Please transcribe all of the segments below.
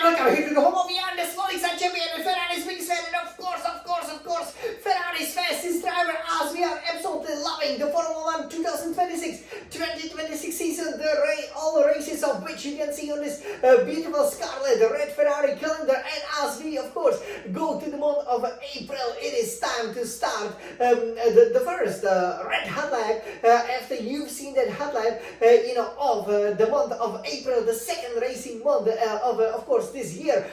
welcome here to the home of the small excited champion and Ferrari's biggest fan, and of course, Ferrari's fastest driver, as we are absolutely loving the Formula 1 2026 season, all the races of which you can see on this beautiful Scarlet, the red Ferrari calendar. And as we, of course, go to the month of April, it is time to start the first red hot lap. After you've seen that hot lap, of the month of April, the second racing month of course, this year,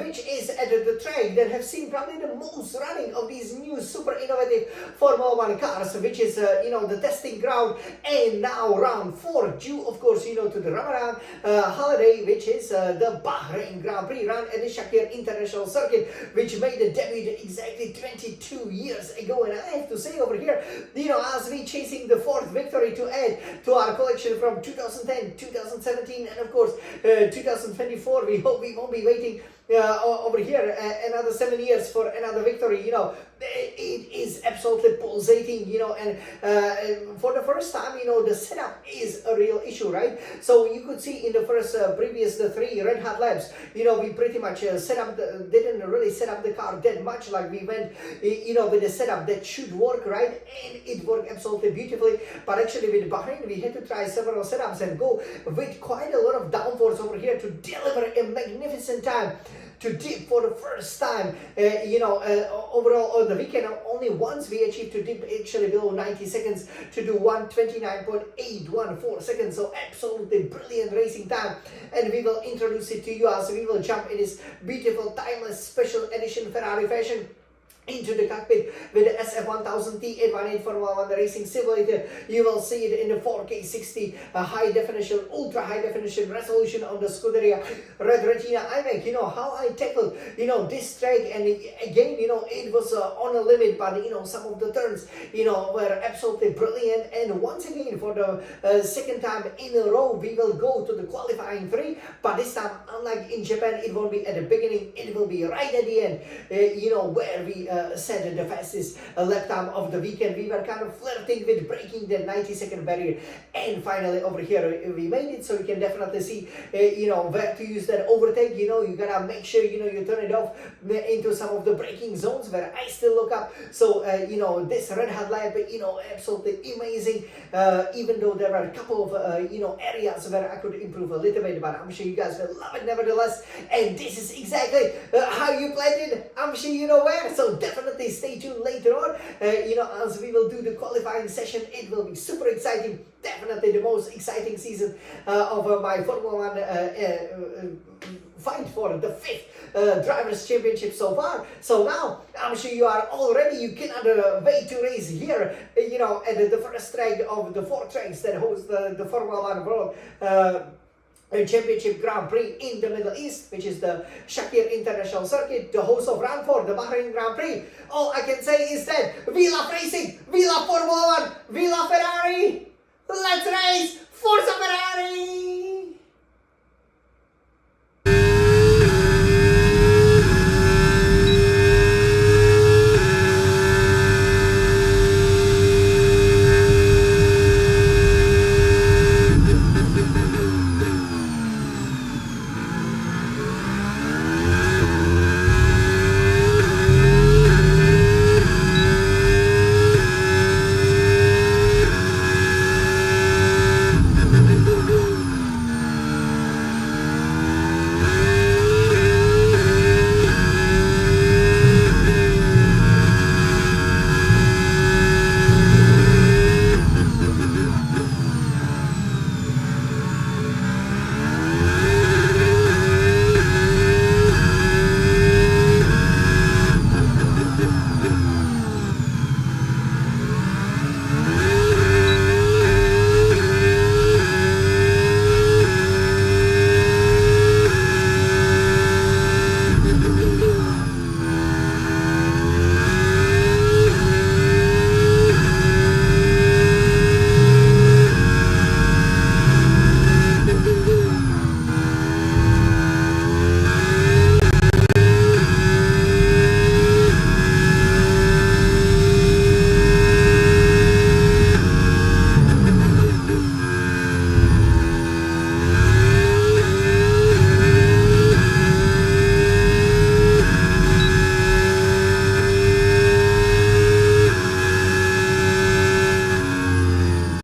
which is at the track that have seen probably the most running of these new super innovative Formula 1 cars, which is, the testing ground, and now round 4 due, of course, to the Ramadan holiday, which is the Bahrain Grand Prix run at the Sakhir International Circuit, which made a debut exactly 22 years ago. And I have to say over here, as we chasing the 4th victory to add to our collection from 2010, 2017, and of course 2024, we hope we won't be waiting over here another 7 years for another victory. It is absolutely pulsating, and for the first time, the setup is a real issue, right? So you could see in the first previous the 3 red hot laps, we pretty much didn't really set up the car that much. Like we went with a setup that should work, right? And it worked absolutely beautifully. But actually with Bahrain, we had to try several setups and go with quite a lot of downforce over here to deliver a magnificent time to dip for the first time, overall on the weekend. Only once we achieved to dip actually below 90 seconds to do 1:29.814 seconds. So absolutely brilliant racing time, and we will introduce it to you as we will jump in this beautiful timeless special edition Ferrari fashion into the cockpit with the SF1000T 818 Formula 1 Racing Simulator. You will see it in the 4K 60 high definition, ultra high definition resolution on the Scuderia Red Retina iMac. How I tackled this track, and again it was on a limit, but some of the turns were absolutely brilliant. And once again, for the second time in a row, we will go to the qualifying 3, but this time, unlike in Japan, it won't be at the beginning, it will be right at the end, where we set the fastest lap time of the weekend. We were kind of flirting with breaking the 90-second barrier, and finally over here we made it. So you can definitely see where to use that overtake. You gotta make sure you turn it off into some of the braking zones where I still look up. So this red hot lap, absolutely amazing, even though there were a couple of areas where I could improve a little bit, but I'm sure you guys will love it nevertheless. And this is exactly how you planned it. I'm sure you know where. So definitely stay tuned later on, as we will do the qualifying session. It will be super exciting, definitely the most exciting season of my Formula 1 fight for the 5th Drivers' Championship so far. So now, I'm sure you are all ready. You cannot wait to race here, at the first track of the 4 tracks that host the Formula 1 World Championship Grand Prix in the Middle East, which is the Sakhir International Circuit, the host of round 4, the Bahrain Grand Prix. All I can say is that we love racing, we love Formula 1, we love Ferrari. Let's race! Forza Ferrari!